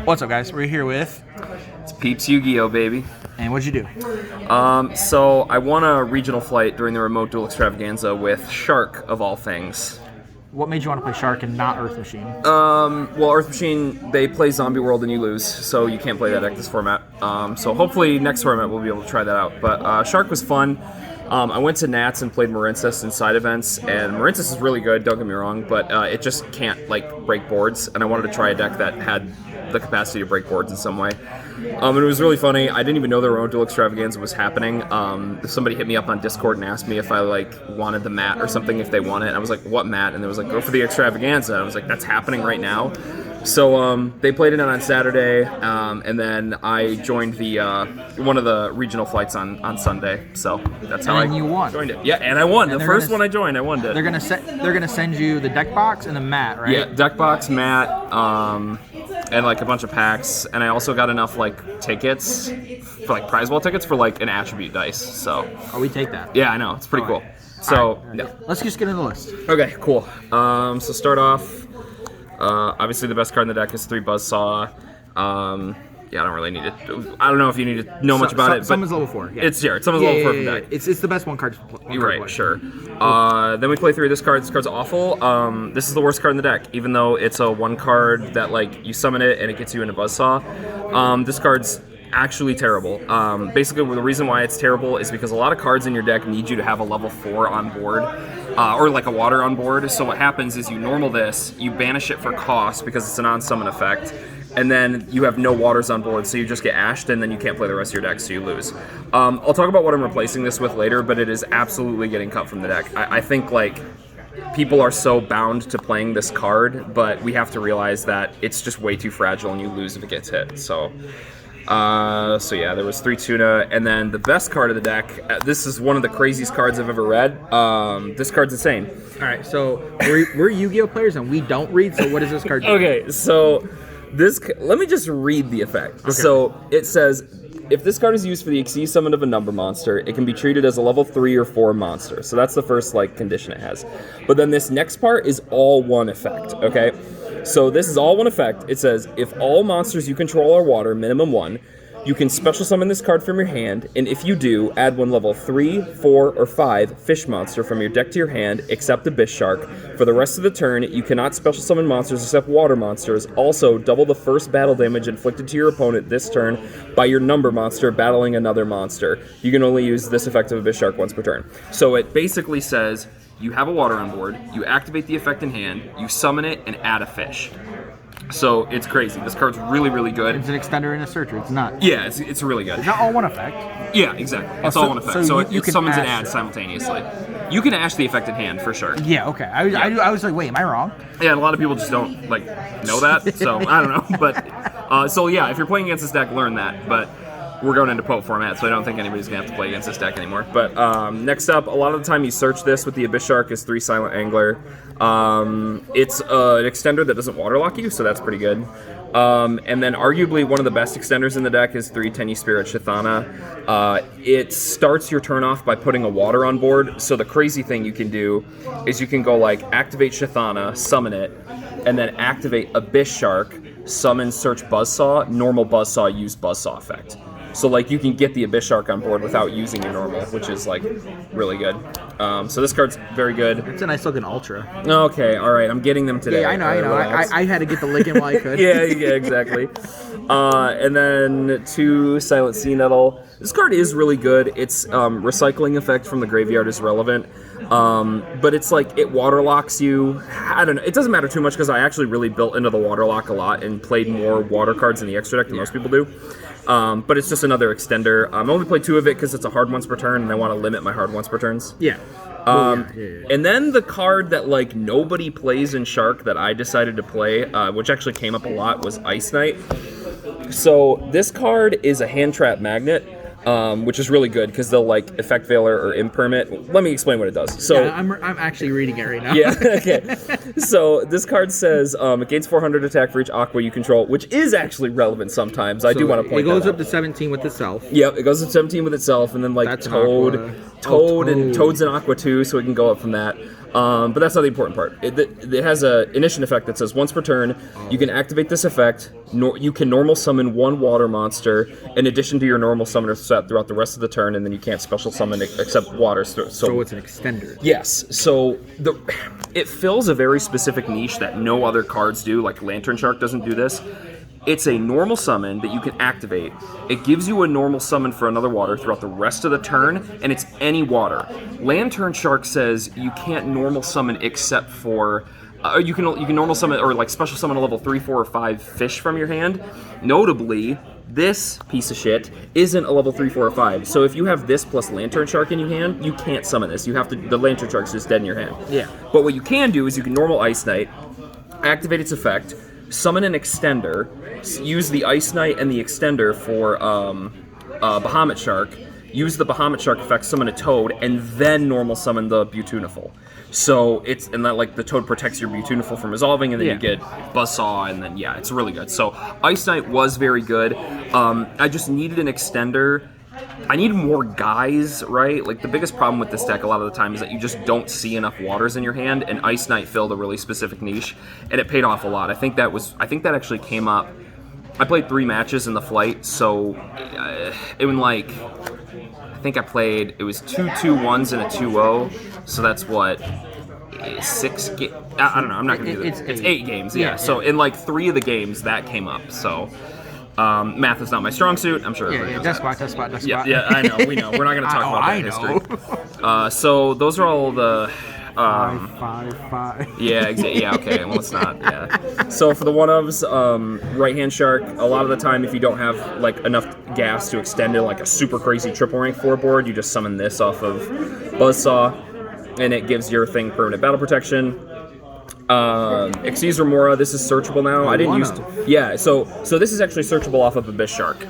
What's up, guys? We're here with... It's PEEPSYGO, baby. And what'd you do? So I won a regional flight during the remote duel extravaganza with Shark, of all things. What made you want to play Shark and not Earth Machine? Well, Earth Machine, they play Zombie World and you lose, so you can't play that deck this format. So hopefully next format we'll be able to try that out. But Shark was fun. I went to Nats and played Marincess in side events, and Marincess is really good, don't get me wrong, but it just can't, like, break boards, and I wanted to try a deck that had the capacity to break boards in some way. And it was really funny. I didn't even know the remote duel extravaganza was happening. Somebody hit me up on Discord and asked me if I, like, wanted the mat or something, if they won it, and I was like, what mat? And they was like, go for the extravaganza. And I was like, that's happening right now? So they played it on Saturday, and then I joined the one of the regional flights on Sunday. So that's how I joined it. Yeah, and I won. The first one I joined, I won it. They're gonna send you the deck box and the mat, right? Yeah, deck box, mat, and like a bunch of packs. And I also got enough like tickets for like prize ball tickets for like an attribute dice. So we take that. Yeah, I know, it's pretty cool. So yeah, let's just get in the list. Okay, cool. So start off. Obviously, the best card in the deck is 3 Buzzsaw. Yeah, I don't really need it. I don't know if you need to know much about it. But Summons level 4. Yeah. It's level 4 for the deck. It's the best one card. You're right, sure. Then we play 3 of this card. This card's awful. This is the worst card in the deck, even though it's a 1 card that like you summon it and it gets you into Buzzsaw. This card's actually terrible. Basically, the reason why it's terrible is because a lot of cards in your deck need you to have a level 4 on board, or like a water on board. So what happens is you normal this, you banish it for cost because it's a non-summon effect, and then you have no waters on board, so you just get ashed, and then you can't play the rest of your deck, so you lose. I'll talk about what I'm replacing this with later, but it is absolutely getting cut from the deck. I think like people are so bound to playing this card, but we have to realize that it's just way too fragile, and you lose if it gets hit. So yeah, there was 3 Tuna, and then the best card of the deck, this is one of the craziest cards I've ever read. This card's insane. Alright, so we're Yu-Gi-Oh! Players and we don't read, so what does this card do? Okay, so let me just read the effect. Okay. So it says, if this card is used for the Xyz summon of a number monster, it can be treated as a level 3 or 4 monster. So that's the first like condition it has. But then this next part is all 1 effect, okay? So this is all 1 effect. It says, if all monsters you control are water, minimum 1, you can special summon this card from your hand, and if you do, add 1 level 3, 4, or 5 fish monster from your deck to your hand, except Abyss Shark. For the rest of the turn, you cannot special summon monsters except water monsters. Also, double the first battle damage inflicted to your opponent this turn by your number monster battling another monster. You can only use this effect of Abyss Shark once per turn. So it basically says, you have a water on board, you activate the effect in hand, you summon it, and add a fish. So it's crazy. This card's really, really good. It's an extender and a searcher. It's not. Yeah, it's really good. It's not all 1 effect. Yeah, exactly. It's all 1 effect. So it summons and adds simultaneously. You can ash the effect in hand for sure. Yeah, okay. I was like, wait, am I wrong? Yeah, and a lot of people just don't like know that. So I don't know, but so yeah, if you're playing against this deck, learn that. But we're going into Pope format, so I don't think anybody's gonna have to play against this deck anymore. But next up, a lot of the time you search this with the Abyss Shark is 3 Silent Angler. It's an extender that doesn't waterlock you, so that's pretty good. And then arguably one of the best extenders in the deck is 3 Tenyi Spirit Shithana. It starts your turn off by putting a water on board, so the crazy thing you can do is you can go like activate Shithana, summon it, and then activate Abyss Shark, summon Search Buzzsaw, normal Buzzsaw, use Buzzsaw effect. So like you can get the Abyss Shark on board without using your normal, which is like really good. So this card's very good. It's a nice looking Ultra. Okay, all right, I'm getting them today. Yeah, I know. I had to get the Lickin' while I could. yeah, exactly. And then 2 Silent Sea Nettle. This card is really good. Its recycling effect from the graveyard is relevant. But it's like it waterlocks you. I don't know. It doesn't matter too much because I actually really built into the waterlock a lot and played more water cards in the extra deck than most people do. But it's just another extender. I only play 2 of it because it's a hard once per turn, and I want to limit my hard once per turns. Yeah. And then the card that like nobody plays in Shark that I decided to play, which actually came up a lot, was Ice Knight. So this card is a hand trap magnet. Which is really good because they'll like effect veiler or impermit. Let me explain what it does. So yeah, I'm actually reading it right now. Yeah, okay. So this card says it gains 400 attack for each Aqua you control, which is actually relevant sometimes. I do want to point that out. It goes up to 17 with itself. Yep, it goes up to 17 with itself, and then like That's Toad, and Toad's an Aqua too, so it can go up from that. But that's not the important part. It has an initiation effect that says once per turn, you can activate this effect. You can normal summon one water monster in addition to your normal summoner set throughout the rest of the turn, and then you can't special summon except water. So it's an extender. Yes. So it fills a very specific niche that no other cards do. Like Lantern Shark doesn't do this. It's a normal summon that you can activate. It gives you a normal summon for another water throughout the rest of the turn, and it's any water. Lantern Shark says you can't normal summon except for... you can normal summon or like special summon a level 3, 4, or 5 fish from your hand. Notably, this piece of shit isn't a level 3, 4, or 5. So if you have this plus Lantern Shark in your hand, you can't summon this. You have to. The Lantern Shark's just dead in your hand. Yeah. But what you can do is you can normal Ice Knight, activate its effect, summon an extender, use the Ice Knight and the extender for Bahamut Shark, use the Bahamut Shark effect, summon a Toad, and then normal summon the Butuniful. So and that like the Toad protects your Butuniful from resolving, and then you get Buzzsaw, and then it's really good. So Ice Knight was very good. I just needed an extender. I need more guys, right? Like the biggest problem with this deck a lot of the time is that you just don't see enough waters in your hand, and Ice Knight filled a really specific niche, and it paid off a lot. I think that actually came up. I played 3 matches in the flight, so it was like I think I played it was 2 2-1s and a 2-0, so that's what 6 games. I don't know. I'm not gonna do that. It's 8 games. Yeah. So in like 3 of the games that came up. So. Math is not my strong suit. I'm sure. Death spot. Yeah, I know. We know. We're not going to talk about that history. So those are all the. 5. Yeah. Yeah. Okay. Well, it's not. Yeah. So for the one-ofs, right-hand shark. A lot of the time, if you don't have like enough gas to extend it, like a super crazy triple rank 4 board, you just summon this off of Buzzsaw, and it gives your thing permanent battle protection. Xyz Remora, this is searchable now. I didn't use to. Yeah, so this is actually searchable off of Abyss Shark.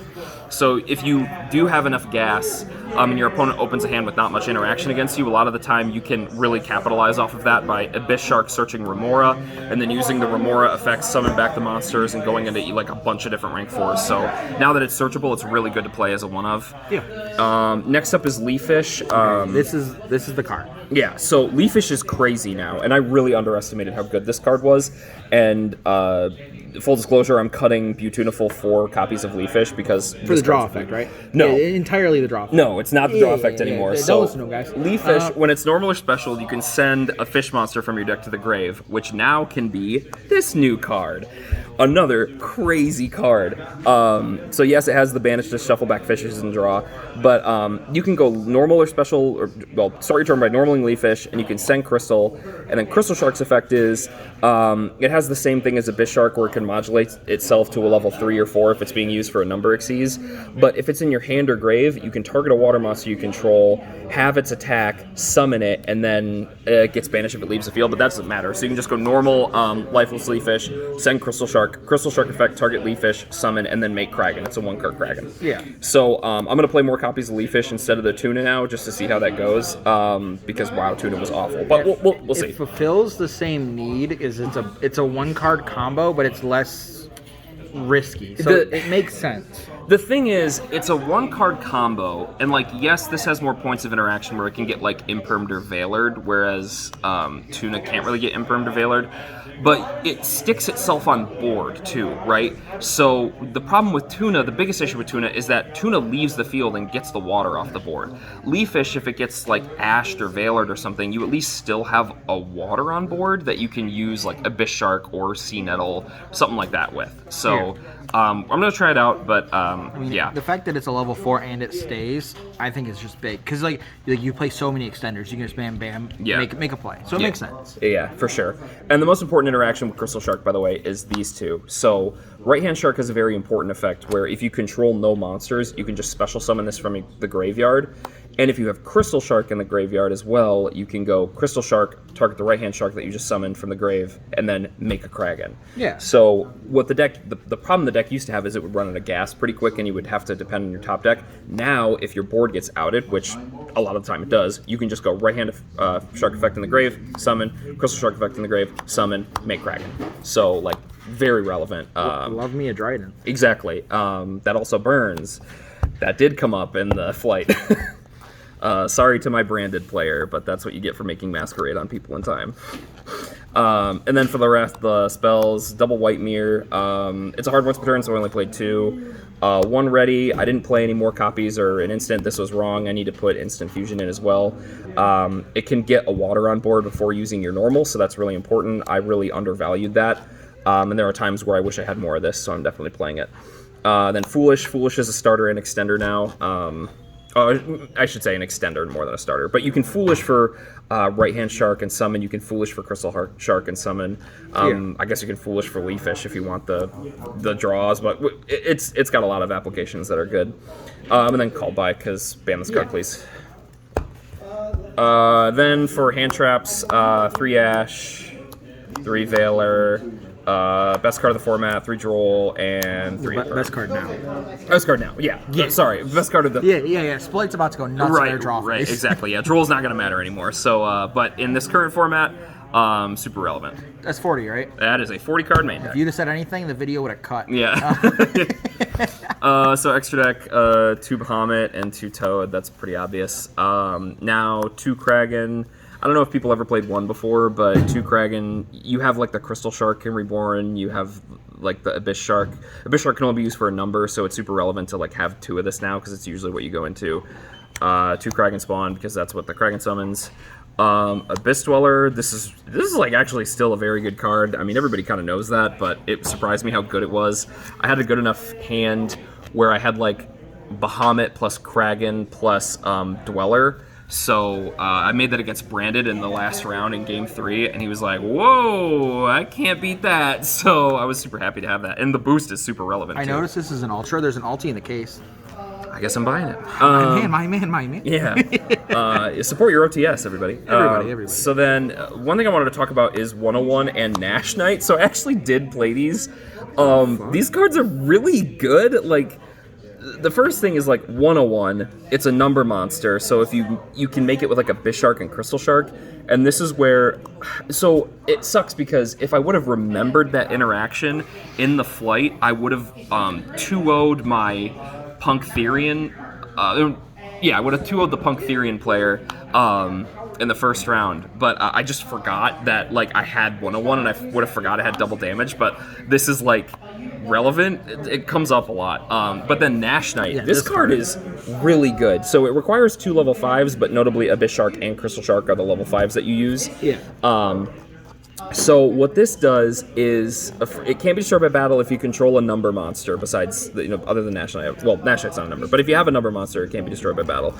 So if you do have enough gas, and your opponent opens a hand with not much interaction against you, a lot of the time you can really capitalize off of that by Abyss Shark searching Remora, and then using the Remora effects, summon back the monsters, and going into like a bunch of different rank 4s. So now that it's searchable, it's really good to play as a one-of. Yeah. Next up is Leafish. This is the card. Yeah, so Leafish is crazy now, and I really underestimated how good this card was. And full disclosure, I'm cutting Butuniful 4 copies of Leafish because for the draw effect, right? No, entirely the draw effect. No, it's not the draw effect anymore. So don't guys. Leafish, when it's normal or special, you can send a fish monster from your deck to the grave, which now can be this new card. Another crazy card. So yes, it has the banish to shuffle back fishes and draw, but you can go normal or special, or start your turn by normaling Leafish, and you can send Crystal, and then Crystal Shark's effect is it has the same thing as Abyss Shark, where it can modulate itself to a level 3 or 4 if it's being used for a number Xyz. But if it's in your hand or grave, you can target a water monster you control, have its attack, summon it, and then it gets banished if it leaves the field, but that doesn't matter. So you can just go normal lifeless Leafish, send Crystal Shark effect, target Leafish, summon, and then make Kraken. It's a 1-card Kraken. Yeah. So I'm going to play more copies of Leafish instead of the Tuna now, just to see how that goes, because wow, Tuna was awful. But we'll see. It fulfills the same need. It's a 1-card combo, but it's less risky. So it makes sense. The thing is, it's a 1-card combo, and like, yes, this has more points of interaction where it can get like Impermed or Veilered, whereas Tuna can't really get Impermed or Veilered, but it sticks itself on board too, right? So the problem with Tuna, the biggest issue with Tuna, is that Tuna leaves the field and gets the water off the board. Leafish, if it gets like Ashed or Veilered or something, you at least still have a water on board that you can use like Abyss Shark or Sea Nettle, something like that with. So I'm going to try it out, but yeah. The fact that it's a level 4 and it stays, I think is just big. Because like you play so many extenders, you can just bam, make a play. So it makes sense. Yeah, for sure. And the most important interaction with Crystal Shark, by the way, is these two. So right-hand Shark has a very important effect where if you control no monsters, you can just special summon this from the graveyard. And if you have Crystal Shark in the graveyard as well, you can go Crystal Shark, target the right-hand Shark that you just summoned from the grave, and then make a Kraken. Yeah. So what the problem the deck used to have is it would run out of gas pretty quick, and you would have to depend on your top deck. Now, if your board gets outed, which a lot of the time it does, you can just go right-hand Shark effect in the grave, summon, Crystal Shark effect in the grave, summon, make Kraken. So, like, very relevant. Love me a Dryden. Exactly. That also burns. That did come up in the flight. Sorry to my branded player, but that's what you get for making Masquerade on people in time. And then for the rest, the spells, double White Mirror. It's a hard once per turn, so I only played 2. 1 ready. I didn't play any more copies or an instant. This was wrong. I need to put instant fusion in as well. It can get a water on board before using your normal, so that's really important. I really undervalued that. And there are times where I wish I had more of this, so I'm definitely playing it. Then Foolish. Foolish is a starter and extender now. I should say an extender more than a starter. But you can Foolish for Right-Hand Shark and summon. You can Foolish for Crystal Shark and summon. I guess you can Foolish for Leafish if you want the draws. But it's got a lot of applications that are good. And then Called By, because ban this card, please. Then for hand traps, 3 Ash, 3 Veiler. Best card of the format, 3 Droll, and 3 Best card now. Best card now, yeah. Sorry, best card of the... Yeah. Splite's about to go nuts on their draw Right, phase. exactly, yeah. Droll's not going to matter anymore. So, but in this current format, super relevant. That's 40, right? That is a 40-card main deck. If you'd have said anything, the video would have cut. Yeah. So extra deck, 2 Bahamut and 2 Toad. That's pretty obvious. Now, 2 Kragan. I don't know if people ever played 1 before, but 2 Kragan, you have like the Crystal Shark and Reborn, you have like the Abyss Shark. Abyss Shark can only be used for a number, so it's super relevant to like have 2 of this now, because it's usually what you go into. 2 Kragan Spawn, because that's what the Kragan summons. Abyss Dweller, this is like actually still a very good card. I mean, everybody kind of knows that, but it surprised me how good it was. I had a good enough hand where I had like Bahamut plus Kragan plus Dweller. So I made that against Branded in the last round in Game 3, and he was like, whoa, I can't beat that. So I was super happy to have that. And the boost is super relevant, I too. noticed this is an Ultra. There's an Ulti in the case. I guess I'm buying it. My man. Yeah. Support your OTS, everybody. Everybody. So then, one thing I wanted to talk about is 101 and Nash Knight. So I actually did play these. These cards are really good. Like, the first thing is like 101. It's a number monster, so if you can make it with like a Abyss Shark and Crystal Shark, and this is where, so it sucks because if I would have remembered that interaction in the flight, I would have 2-0'd my Punkthyrian. I would have 2-0'd the Punkthyrian player in the first round, but I just forgot that like I had 101, and I would have forgot I had double damage. But this is like relevant. It comes up a lot. But then Nash Knight, this card is really good. So it requires 2 level 5s, but notably Abyss Shark and Crystal Shark are the level 5s that you use. So what this does is it can't be destroyed by battle if you control a number monster besides, other than Nash Knight. Well, Nash Knight's not a number, but if you have a number monster, it can't be destroyed by battle.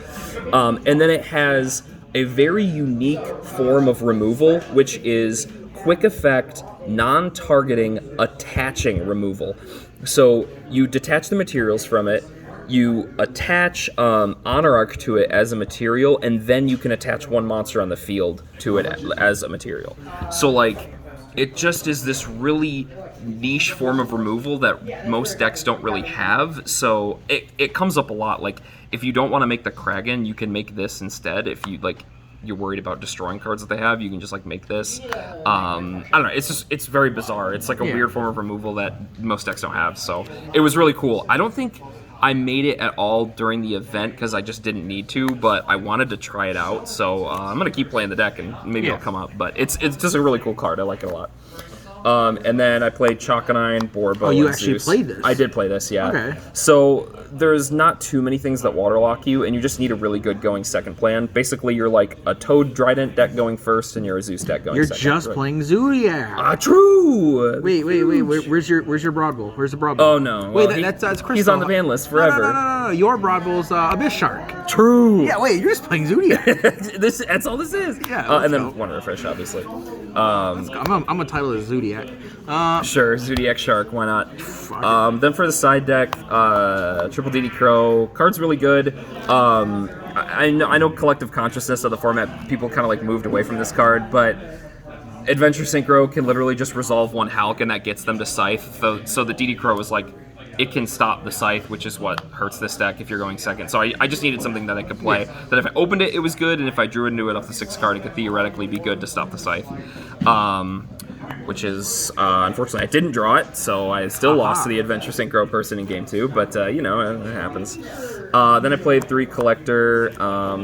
And then it has a very unique form of removal, which is quick effect, non-targeting, attaching removal. So you detach the materials from it, you attach Honor Arc to it as a material, and then you can attach 1 monster on the field to it as a material. So like, it just is this really niche form of removal that most decks don't really have. So it comes up a lot. Like, if you don't want to make the Kragan, you can make this instead. If you like, you're worried about destroying cards that they have, you can just like make this. I don't know. It's very bizarre. It's like a weird form of removal that most decks don't have. So it was really cool. I don't think I made it at all during the event because I just didn't need to, but I wanted to try it out. So I'm gonna keep playing the deck and maybe it'll come up. But it's just a really cool card. I like it a lot. And then I played Chakanine, Borbo, Oh, you and actually Zeus. played this? I did play this, yeah. Okay. So there's not too many things that waterlock you, and you just need a really good going second plan. Basically, you're like a Toad Trident deck going first, and you're a Zeus deck going second. You're just playing Zodiac. True! Wait. Where's your Broad Bull? Where's the Broad Bull? Oh, no. Wait, Well, that's Crystal. He's on the ban list forever. No. Your Broad Bull's Abyss Shark. True! Yeah, wait, you're just playing Zodiac. That's all this is. Yeah, and then one refresh, obviously. I'm gonna title it Zodiac. Sure, Zodiac Shark, why not? Then for the side deck, Triple DD Crow, card's really good. I know Collective Consciousness of the format, people kind of like moved away from this card, but Adventure Synchro can literally just resolve 1 Hulk, and that gets them to Scythe. So the DD Crow is like, it can stop the Scythe, which is what hurts this deck if you're going second. So I just needed something that I could play, that if I opened it, it was good, and if I drew into it off the 6th card, it could theoretically be good to stop the Scythe. which is, unfortunately, I didn't draw it, so I still lost to the Adventure Synchro person in game 2, but, you know, it happens. Then I played 3 Collector.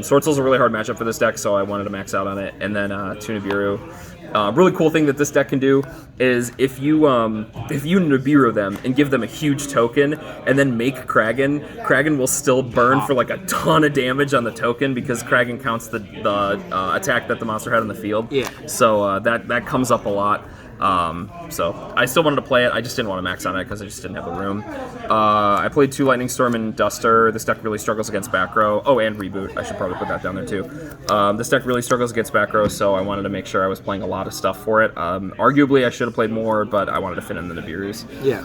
Sword Soul's a really hard matchup for this deck, so I wanted to max out on it. And then 2 Nibiru. Really cool thing that this deck can do is if you Nibiru them and give them a huge token and then make Kragan will still burn for like a ton of damage on the token because Kragan counts the attack that the monster had on the field. Yeah. So that comes up a lot. So I still wanted to play it. I just didn't want to max on it because I just didn't have the room. I played 2 Lightning Storm and Duster. This deck really struggles against back row. Oh, and Reboot. I should probably put that down there too. This deck really struggles against back row, so I wanted to make sure I was playing a lot of stuff for it. Arguably, I should have played more, but I wanted to fit in the Nibirus. Yeah.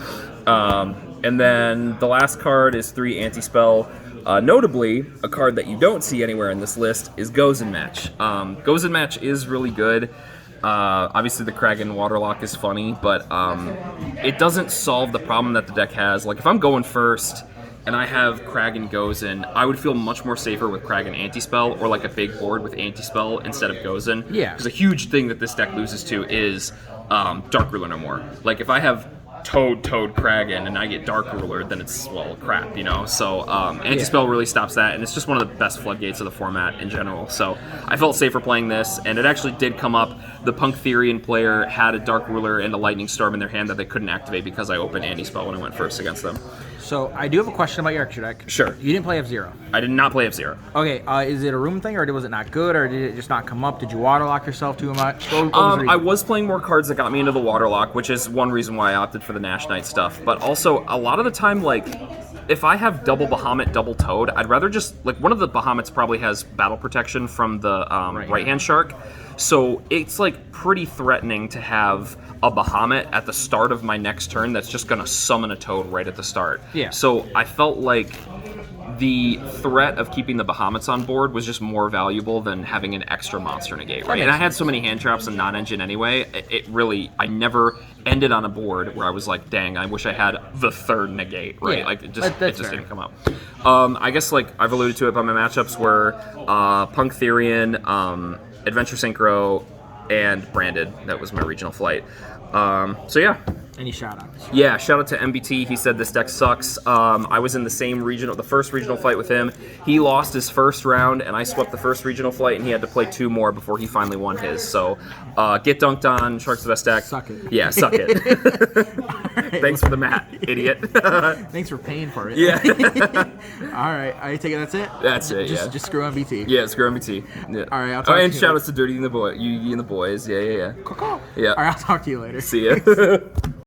And then the last card is 3 Anti-Spell. Notably, a card that you don't see anywhere in this list is Gozen Match. Gozen Match is really good. Obviously the Kragan Waterlock is funny, but it doesn't solve the problem that the deck has. Like, if I'm going first and I have Kragan Gozen, I would feel much more safer with Kragan Anti-Spell or like a big board with Anti-Spell instead of Gozen. Yeah. Because a huge thing that this deck loses to is Dark Ruler no more. Like, if I have Toad Kragan and I get Dark Ruler, then it's, well, crap, you know? So Anti-Spell really stops that, and it's just one of the best floodgates of the format in general. So I felt safer playing this, and it actually did come up. The Punkthyrian player had a Dark Ruler and a Lightning Storm in their hand that they couldn't activate because I opened Anti-Spell when I went first against them. So I do have a question about your extra deck. Sure. You didn't play F-Zero. I did not play F-Zero. Okay, is it a room thing, or was it not good, or did it just not come up? Did you waterlock yourself too much? What was the reason? I was playing more cards that got me into the Waterlock, which is one reason why I opted for the Nash Knight stuff. But also, a lot of the time, like, if I have double Bahamut, double Toad, I'd rather just, like, one of the Bahamuts probably has battle protection from the right-hand shark. So it's, like, pretty threatening to have a Bahamut at the start of my next turn that's just going to summon a Toad right at the start. Yeah. So I felt like the threat of keeping the Bahamuts on board was just more valuable than having an extra monster negate, right? And I had so many hand traps and non-engine anyway, I never ended on a board where I was like, dang, I wish I had the third negate, right? Yeah, Like, it just fair. didn't come up. I guess, like, I've alluded to it, but my matchups were Punkthyrian, Adventure Synchro, and Branded. That was my regional flight. So yeah. Any shout-outs? Yeah, shout out to MBT. He said this deck sucks. I was in the same the first regional fight with him. He lost his first round, and I swept the first regional fight, and he had to play 2 more before he finally won his. So, get dunked on. Shark's the best deck. Suck it. Yeah, suck it. Right. Thanks for the mat, idiot. Thanks for paying for it. Yeah. All right, I take it that's it? That's it, yeah. Just screw MBT. Yeah, screw MBT. Yeah. All right, I'll talk to and you shout later. outs to Dirty and the Boy, you and the boys. Yeah. Caw-caw. Yeah. All right, I'll talk to you later. See ya.